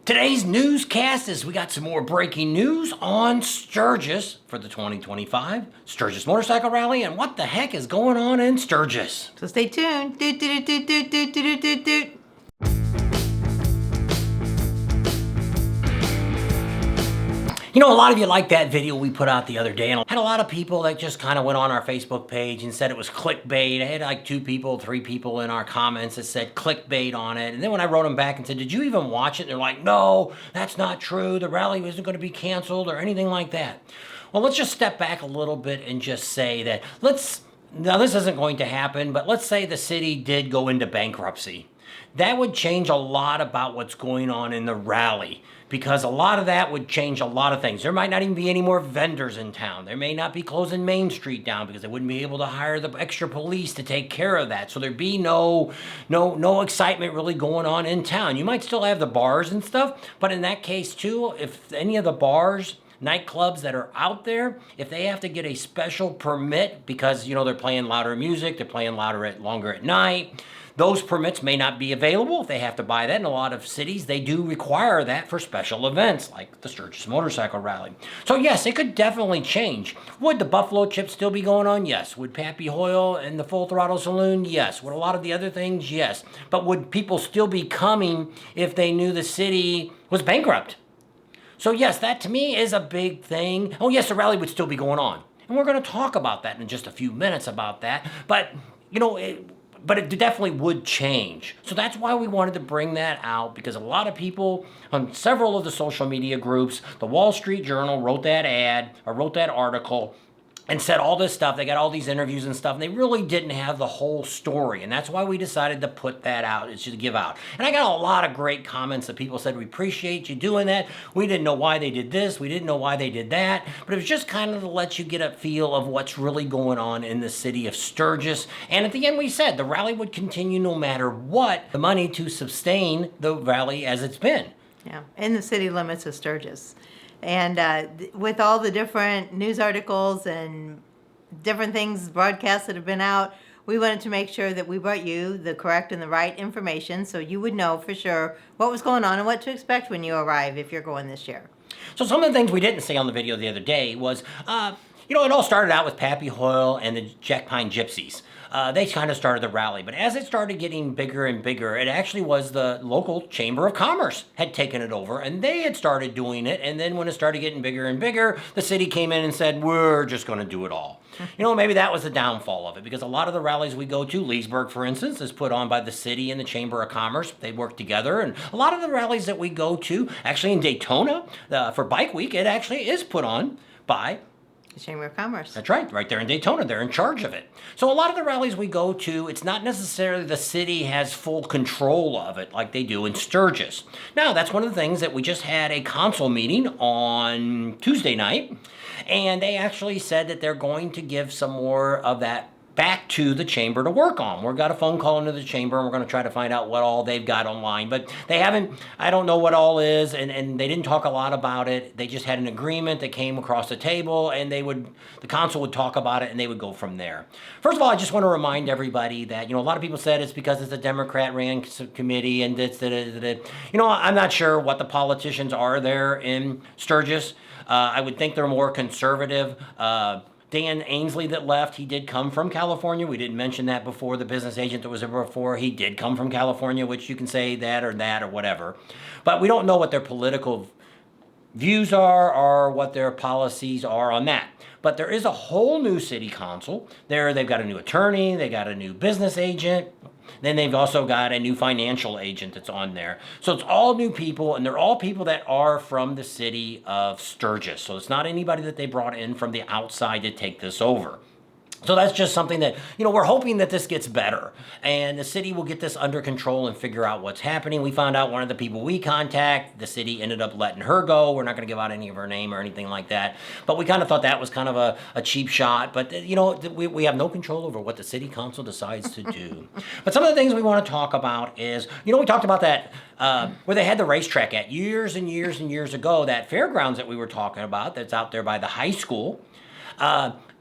Today's newscast is we got some more breaking news on Sturgis for the 2025 Sturgis Motorcycle Rally and what the heck is going on in Sturgis. So stay tuned. Doot, doot, doot, doot, doot, doot, doot, doot. You know, a lot of you liked that video we put out the other day, and I had a lot of people that just kind of went on our Facebook page and said it was clickbait. I had like 2 people, 3 people in our comments that said clickbait on it. And then when I wrote them back and said, did you even watch it? And they're like, no, that's not true. The rally isn't going to be canceled or anything like that. Well, let's just step back a little bit and just say that now this isn't going to happen, but let's say the city did go into bankruptcy. That would change a lot about what's going on in the rally, because a lot of that would change a lot of things. There might not even be any more vendors in town. There may not be closing Main Street down because they wouldn't be able to hire the extra police to take care of that. So there'd be no excitement really going on in town. You might still have the bars and stuff, but in that case too, if any of the bars, nightclubs that are out there, if they have to get a special permit because, you know, they're playing louder music, they're playing longer at night, those permits may not be available if they have to buy that. In a lot of cities, they do require that for special events like the Sturgis Motorcycle Rally. So yes, it could definitely change. Would the Buffalo Chips still be going on? Yes. Would Pappy Hoyle and the Full Throttle Saloon? Yes. Would a lot of the other things? Yes. But would people still be coming if they knew the city was bankrupt? So yes, that to me is a big thing. Oh yes, the rally would still be going on. And we're going to talk about that in just a few minutes about that. But, you know, but it definitely would change. So that's why we wanted to bring that out, because a lot of people on several of the social media groups, the Wall Street Journal wrote that ad or wrote that article and said all this stuff. They got all these interviews and stuff, and they really didn't have the whole story. And that's why we decided to put that out, is to give out. And I got a lot of great comments that people said, we appreciate you doing that. We didn't know why they did this. We didn't know why they did that. But it was just kind of to let you get a feel of what's really going on in the city of Sturgis. And at the end, we said the rally would continue no matter what, the money to sustain the rally as it's been. Yeah, in the city limits of Sturgis. And with all the different news articles and different things, broadcasts that have been out, we wanted to make sure that we brought you the correct and the right information so you would know for sure what was going on and what to expect when you arrive if you're going this year. So some of the things we didn't say on the video the other day was, you know, it all started out with Pappy Hoyle and the Jack Pine Gypsies. They kind of started the rally, but as it started getting bigger and bigger, it actually was the local Chamber of Commerce had taken it over, and they had started doing it. And then when it started getting bigger and bigger, the city came in and said, we're just going to do it all. You know, maybe that was the downfall of it, because a lot of the rallies we go to, Leesburg, for instance, is put on by the city and the Chamber of Commerce. They work together. And a lot of the rallies that we go to, actually in Daytona, for Bike Week, it actually is put on by Chamber of Commerce. That's right there in Daytona. They're in charge of it. So a lot of the rallies we go to, it's not necessarily the city has full control of it like they do in Sturgis. Now, that's one of the things that we just had a council meeting on Tuesday night, and they actually said that they're going to give some more of that back to the chamber to work on. We've got a phone call into the chamber, and we're going to try to find out what all they've got online. But they haven't, I don't know what all is, and they didn't talk a lot about it. They just had an agreement that came across the table, and the council would talk about it, and they would go from there. First of all, I just want to remind everybody that, you know, a lot of people said it's because it's a Democrat-ran committee, and you know, I'm not sure what the politicians are there in Sturgis. I would think they're more conservative. Dan Ainsley that left, he did come from California. We didn't mention that before. The business agent that was there before, he did come from California, which you can say that or whatever. But we don't know what their political views are or what their policies are on that. But there is a whole new city council. They've got a new attorney, they got a new business agent, then they've also got a new financial agent that's on there. So it's all new people, and they're all people that are from the city of Sturgis. So it's not anybody that they brought in from the outside to take this over. So that's just something that, you know, we're hoping that this gets better and the city will get this under control and figure out what's happening. We found out one of the people we contact, the city ended up letting her go. We're not going to give out any of her name or anything like that. But we kind of thought that was kind of a cheap shot. But, you know, we have no control over what the city council decides to do. But some of the things we want to talk about is, you know, we talked about that where they had the racetrack at years and years and years ago, that fairgrounds that we were talking about that's out there by the high school.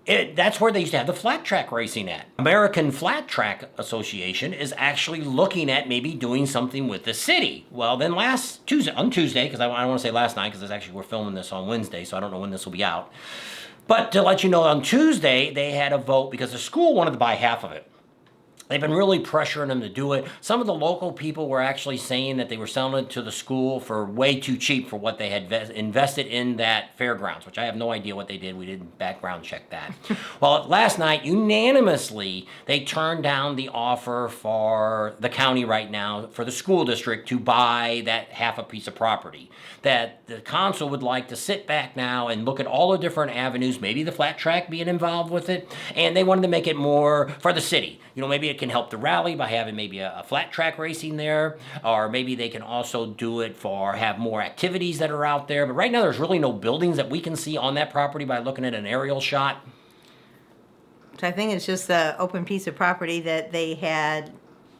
That's where they used to have the flat track racing at. American Flat Track Association is actually looking at maybe doing something with the city. Well, then on Tuesday, because I don't want to say last night, because we're filming this on Wednesday, so I don't know when this will be out. But to let you know, on Tuesday, they had a vote because the school wanted to buy half of it. They've been really pressuring them to do it. Some of the local people were actually saying that they were selling it to the school for way too cheap for what they had invested in that fairgrounds, which I have no idea what they did. We didn't background check that. Well, last night, unanimously, they turned down the offer for the county right now, for the school district to buy that half a piece of property. That the council would like to sit back now and look at all the different avenues, maybe the flat track being involved with it, and they wanted to make it more for the city. Maybe it can help the rally by having maybe a flat track racing there, or maybe they can also do it for have more activities that are out there. But right now there's really no buildings that we can see on that property by looking at an aerial shot. So I think it's just an open piece of property that they had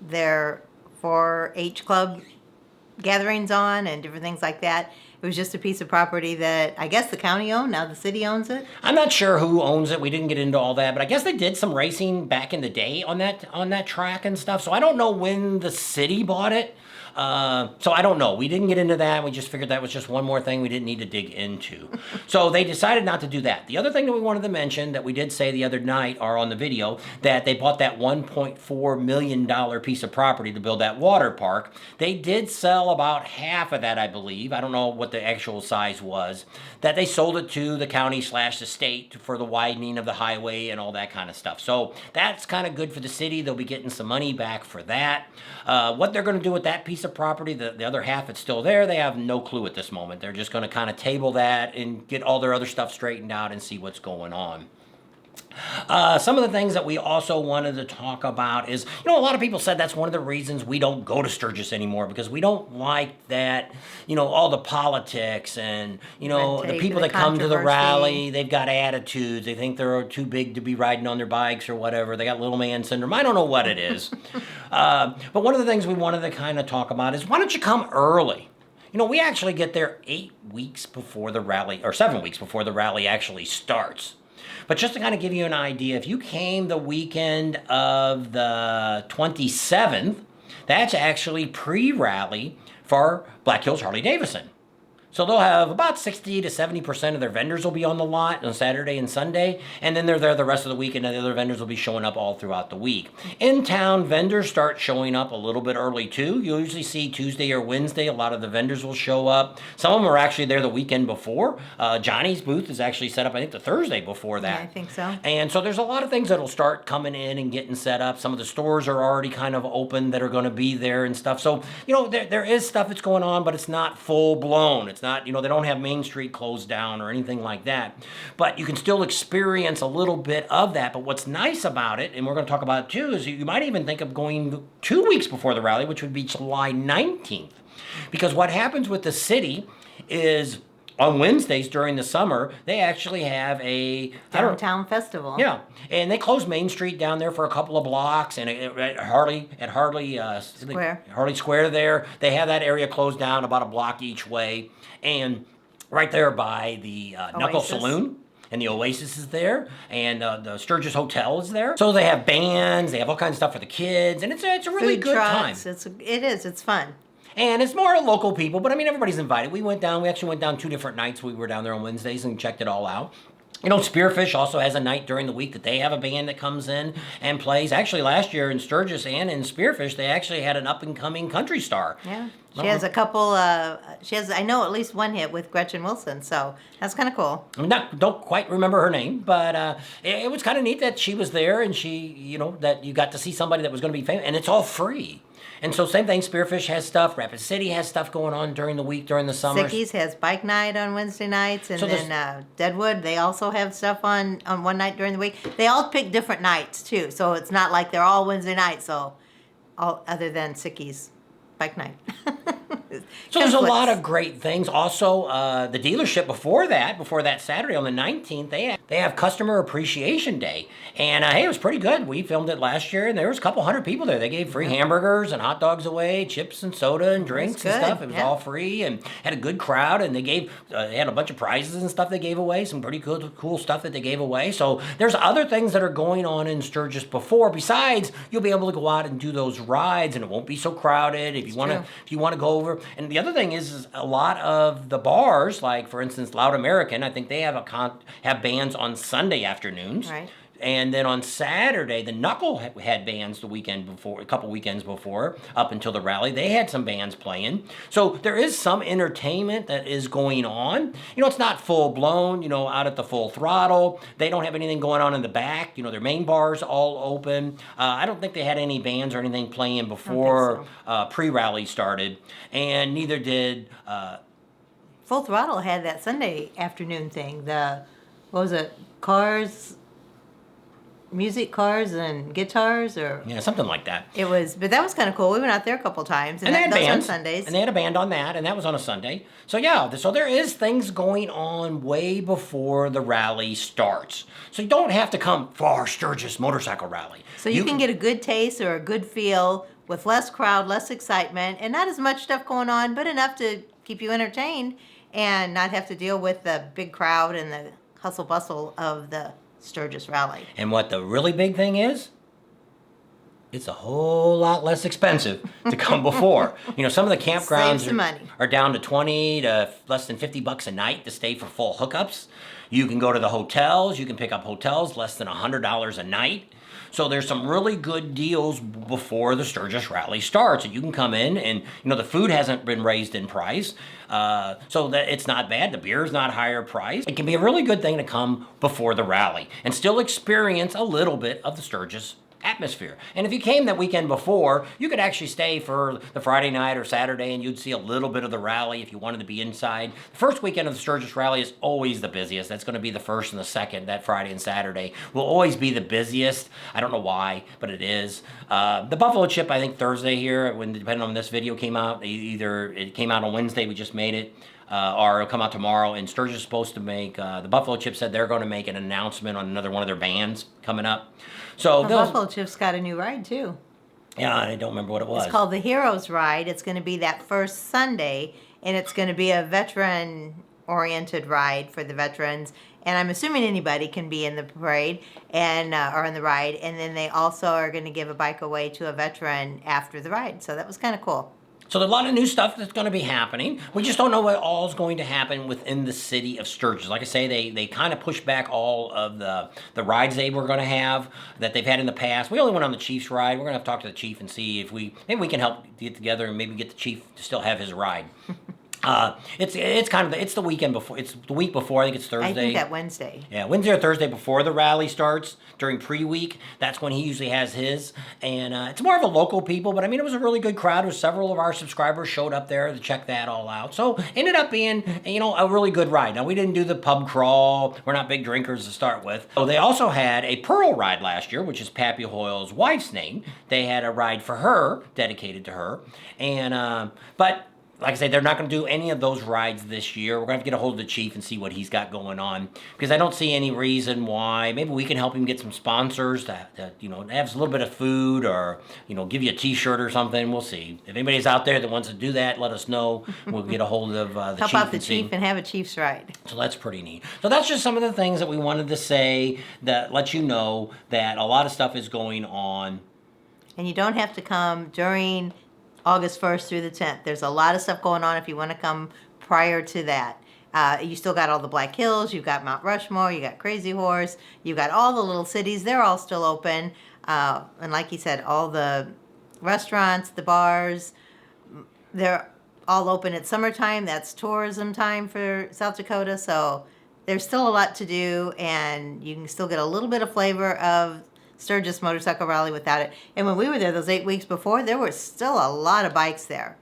their 4-H club gatherings on and different things like that. It was just a piece of property that I guess the county owned. Now the city owns it. I'm not sure who owns it. We didn't get into all that, but I guess they did some racing back in the day on that track and stuff. So I don't know when the city bought it. So I don't know. We didn't get into that. We just figured that was just one more thing we didn't need to dig into. So they decided not to do that. The other thing that we wanted to mention that we did say the other night, or on the video, that they bought that $1.4 million piece of property to build that water park. They did sell about half of that, I believe. I don't know what the actual size was. That they sold it to the county/the state for the widening of the highway and all that kind of stuff. So that's kind of good for the city. They'll be getting some money back for that. What they're going to do with that piece of property, the other half that's still there, they have no clue at this moment. They're just going to kind of table that and get all their other stuff straightened out and see what's going on. Some of the things that we also wanted to talk about is, a lot of people said that's one of the reasons we don't go to Sturgis anymore, because we don't like that, all the politics and, the people that come to the rally, they've got attitudes. They think they're too big to be riding on their bikes or whatever. They got little man syndrome. I don't know what it is. But one of the things we wanted to kind of talk about is, why don't you come early? We actually get there 8 weeks before the rally, or 7 weeks before the rally actually starts. But just to kind of give you an idea, if you came the weekend of the 27th, that's actually pre-rally for Black Hills Harley-Davidson. So they'll have about 60 to 70% of their vendors will be on the lot on Saturday and Sunday, and then they're there the rest of the week, and the other vendors will be showing up all throughout the week. In town, vendors start showing up a little bit early too. You'll usually see Tuesday or Wednesday, a lot of the vendors will show up. Some of them are actually there the weekend before. Johnny's booth is actually set up, I think, the Thursday before that. Yeah, I think so. And so there's a lot of things that'll start coming in and getting set up. Some of the stores are already kind of open that are going to be there and stuff. So, there is stuff that's going on, but it's not full blown. It's not, they don't have Main Street closed down or anything like that. But you can still experience a little bit of that. But what's nice about it, and we're going to talk about it too, is you might even think of going 2 weeks before the rally, which would be July 19th. Because what happens with the city is, on Wednesdays during the summer, they actually have a downtown festival. Yeah, and they close Main Street down there for a couple of blocks, and at Harley Square. Harley Square there, they have that area closed down about a block each way, and right there by the Knuckle Saloon. And the Oasis is there, and the Sturgis Hotel is there. So they have bands, they have all kinds of stuff for the kids, and it's a really Food good trucks. time. It's fun. And it's more local people, but everybody's invited. We actually went down 2 different nights. We were down there on Wednesdays and checked it all out. Spearfish also has a night during the week that they have a band that comes in and plays. Actually, last year in Sturgis and in Spearfish, they actually had an up-and-coming country star. Yeah. She has a couple, I know at least one hit with Gretchen Wilson, so that's kind of cool. Don't quite remember her name, but it was kind of neat that she was there and she, that you got to see somebody that was going to be famous, and it's all free. And so same thing, Spearfish has stuff, Rapid City has stuff going on during the week, during the summer. Sickies has bike night on Wednesday nights, and then Deadwood, they also have stuff on one night during the week. They all pick different nights, too, so it's not like they're all Wednesday nights, other than Sickies bike night. So there's a lot of great things. Also, the dealership before that Saturday on the 19th, they have Customer Appreciation Day. And hey, it was pretty good. We filmed it last year, and there was a couple hundred people there. They gave free hamburgers and hot dogs away, chips and soda and drinks and stuff. It was all free and had a good crowd. And they had a bunch of prizes and stuff they gave away, some pretty cool stuff that they gave away. So there's other things that are going on in Sturgis before. Besides, you'll be able to go out and do those rides, and it won't be so crowded if you want to go over. And the other thing is a lot of the bars, like for instance Loud American, I think they have have bands on Sunday afternoons. Right. And then on Saturday, the Knuckle had bands the weekend before, a couple weekends before, up until the rally. They had some bands playing. So there is some entertainment that is going on. It's not full blown, out at the full throttle. They don't have anything going on in the back. Their main bar's all open. I don't think they had any bands or anything playing before pre-rally started. And neither did... Full Throttle had that Sunday afternoon thing. What was it? Music, cars, and guitars, or something like that. But that was kind of cool. We went out there a couple times, and they had those bands on Sundays. And they had a band on that, and that was on a Sunday. So so there is things going on way before the rally starts. So you don't have to come for our Sturgis Motorcycle Rally. So you can get a good taste or a good feel with less crowd, less excitement, and not as much stuff going on, but enough to keep you entertained and not have to deal with the big crowd and the hustle bustle of the Sturgis Rally. And what the really big thing is, it's a whole lot less expensive to come before. Some of the campgrounds are down to 20 to less than $50 a night to stay for full hookups. You can go to the hotels. You can pick up hotels less than $100 a night. So there's some really good deals before the Sturgis Rally starts. And you can come in and, the food hasn't been raised in price. So that it's not bad. The beer is not higher priced. It can be a really good thing to come before the rally and still experience a little bit of the Sturgis atmosphere. And if you came that weekend before, you could actually stay for the Friday night or Saturday, and you'd see a little bit of the rally if you wanted to be inside. The first weekend of the Sturgis Rally is always the busiest. That's going to be the first and the second. That Friday and Saturday will always be the busiest. I don't know why, but it is. The Buffalo Chip, I think Thursday here, depending on when this video came out, either it came out on Wednesday, we just made it, or it'll come out tomorrow. And Sturgis is supposed to make, the Buffalo Chip said they're going to make an announcement on another one of their bands coming up. So Buffalo Chip's got a new ride too. Yeah, I don't remember what it was. It's called the Heroes Ride. It's going to be that first Sunday, and it's going to be a veteran-oriented ride for the veterans. And I'm assuming anybody can be in the parade and or in the ride. And then they also are going to give a bike away to a veteran after the ride. So that was kind of cool. So there's a lot of new stuff that's going to be happening. We just don't know what all is going to happen within the city of Sturgis. Like I say, they kind of pushed back all of the rides they were going to have that they've had in the past. We only went on the Chief's ride. We're going to have to talk to the Chief and see if maybe we can help get together and maybe get the Chief to still have his ride. It's the weekend before. It's the week before. I think it's Thursday. I think that Wednesday. Yeah, Wednesday or Thursday before the rally starts during pre-week. That's when he usually has his, and it's more of a local people. But I mean, it was a really good crowd. Several of our subscribers showed up there to check that all out. So ended up being a really good ride. Now we didn't do the pub crawl. We're not big drinkers to start with. So they also had a Pearl ride last year, which is Pappy Hoyle's wife's name. They had a ride for her, dedicated to her, and but. Like I say, they're not going to do any of those rides this year. We're going to have to get a hold of the Chief and see what he's got going on, because I don't see any reason why. Maybe we can help him get some sponsors to have a little bit of food, or give you a T-shirt or something. We'll see. If anybody's out there that wants to do that, let us know. We'll get a hold of the Chief. Help out the Chief and have a Chief's ride. So that's pretty neat. So that's just some of the things that we wanted to say that let you know that a lot of stuff is going on. And you don't have to come during August 1st through the 10th. There's a lot of stuff going on if you want to come prior to that. You still got all the Black Hills, you've got Mount Rushmore, you got Crazy Horse, you've got all the little cities. They're all still open. And like you said, all the restaurants, the bars, they're all open at summertime. That's tourism time for South Dakota. So there's still a lot to do, and you can still get a little bit of flavor of Sturgis Motorcycle Rally without it. And when we were there those 8 weeks before, there were still a lot of bikes there.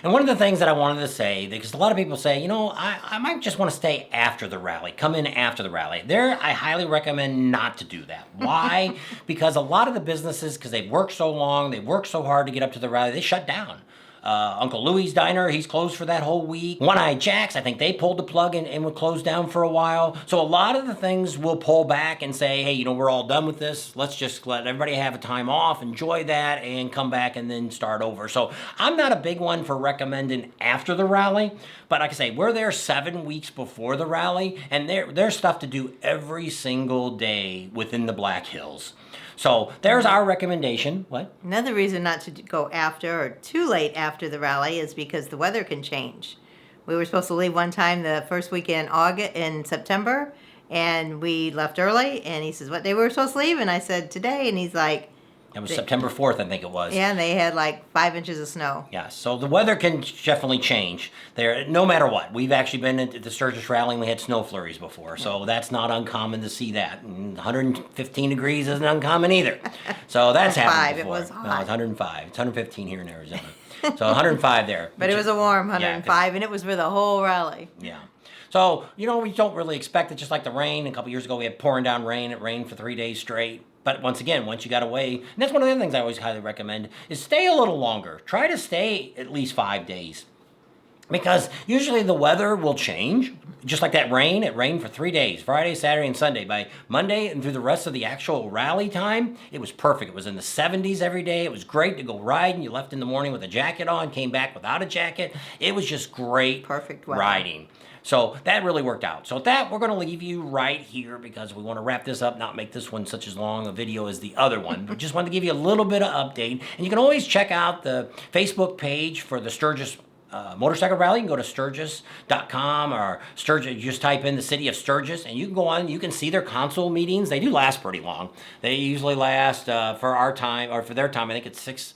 And one of the things that I wanted to say, because a lot of people say, I might just want to stay after the rally, come in after the rally. I highly recommend not to do that. Why? Because a lot of the businesses, because they've worked so long, they've worked so hard to get up to the rally, they shut down. Uncle Louie's Diner, he's closed for that whole week. One Eye Jack's, I think they pulled the plug and would close down for a while. So a lot of the things will pull back and say, hey, we're all done with this. Let's just let everybody have a time off, enjoy that, and come back and then start over. So I'm not a big one for recommending after the rally, but like I say, we're there 7 weeks before the rally, and there's stuff to do every single day within the Black Hills. So there's our recommendation. What? Another reason not to go after or too late after the rally is because the weather can change. We were supposed to leave one time the first week in September, and we left early, and he says, what day we were supposed to leave? And I said, today, and he's like... It was September 4th, I think it was. Yeah, and they had like 5 inches of snow. Yeah, so the weather can definitely change there, no matter what. We've actually been at the Sturgis Rally and we had snow flurries before, so that's not uncommon to see that. And 115 degrees isn't uncommon either. So that's happened before. It was hot. No, it's 105. It's 115 here in Arizona. So 105 there. But it was a warm 105, and it was for the whole rally. Yeah. So, we don't really expect it, just like the rain. A couple years ago, we had pouring down rain. It rained for 3 days straight. But once again, once you got away, and that's one of the other things I always highly recommend, is stay a little longer. Try to stay at least 5 days. Because usually the weather will change. Just like that rain, it rained for 3 days, Friday, Saturday, and Sunday. By Monday and through the rest of the actual rally time, it was perfect. It was in the 70s every day. It was great to go riding. You left in the morning with a jacket on, came back without a jacket. It was just great perfect weather. Riding. So that really worked out. So with that, we're going to leave you right here because we want to wrap this up, not make this one such as long a video as the other one. But just wanted to give you a little bit of update. And you can always check out the Facebook page for the Sturgis Motorcycle Rally. You can go to Sturgis.com or Sturgis, just type in the city of Sturgis, and you can go on, you can see their council meetings. They do last pretty long. They usually last for our time, or for their time, I think it's 6,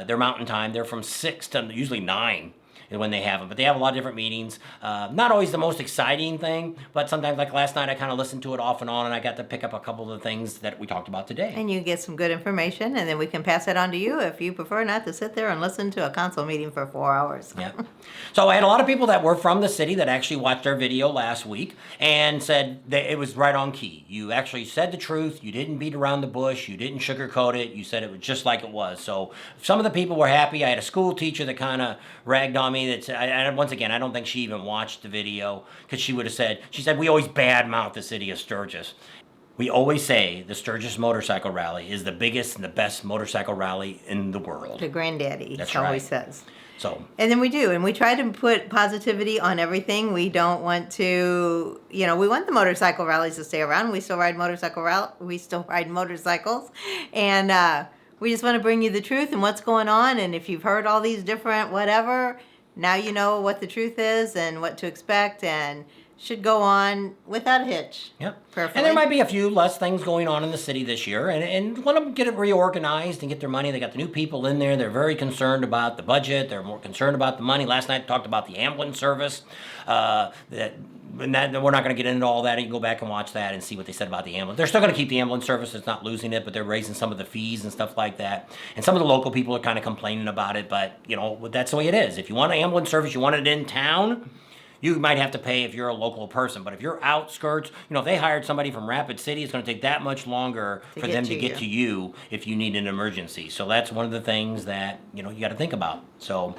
their mountain time. They're from 6 to usually 9. When they have them, but they have a lot of different meetings. Not always the most exciting thing, but sometimes, like last night, I kind of listened to it off and on, and I got to pick up a couple of the things that we talked about today. And you get some good information, and then we can pass it on to you if you prefer not to sit there and listen to a council meeting for 4 hours. Yeah. So I had a lot of people that were from the city that actually watched our video last week and said that it was right on key. You actually said the truth. You didn't beat around the bush. You didn't sugarcoat it. You said it was just like it was. So some of the people were happy. I had a school teacher that kind of ragged on me. Once again, I don't think she even watched the video because she would have said, we always badmouth the city of Sturgis. We always say the Sturgis Motorcycle Rally is the biggest and the best motorcycle rally in the world. The granddaddy, that's always right. says. So. And then we do, and we try to put positivity on everything. We don't want to, we want the motorcycle rallies to stay around. We still ride motorcycles, and we just want to bring you the truth and what's going on. And if you've heard all these different whatever, now you know what the truth is and what to expect, and should go on without a hitch. Yep. Perfectly. And there might be a few less things going on in the city this year, and let them get it reorganized and get their money. They got the new people in there. They're very concerned about the budget. They're more concerned about the money. Last night I talked about the ambulance service. That we're not going to get into all that. You can go back and watch that and see what they said about the ambulance. They're still going to keep the ambulance service. It's not losing it, but they're raising some of the fees and stuff like that. And some of the local people are kind of complaining about it, but that's the way it is. If you want an ambulance service, you want it in town, you might have to pay if you're a local person. But if you're outskirts, if they hired somebody from Rapid City, it's going to take that much longer for them to get to you if you need an emergency. So that's one of the things that, you got to think about. So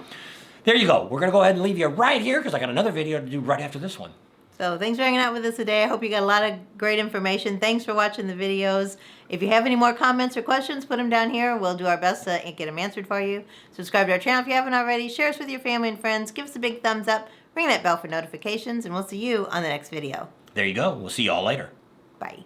there you go. We're going to go ahead and leave you right here because I got another video to do right after this one. So thanks for hanging out with us today. I hope you got a lot of great information. Thanks for watching the videos. If you have any more comments or questions, put them down here. We'll do our best to get them answered for you. Subscribe to our channel if you haven't already. Share us with your family and friends. Give us a big thumbs up. Ring that bell for notifications, and we'll see you on the next video. There you go. We'll see you all later. Bye.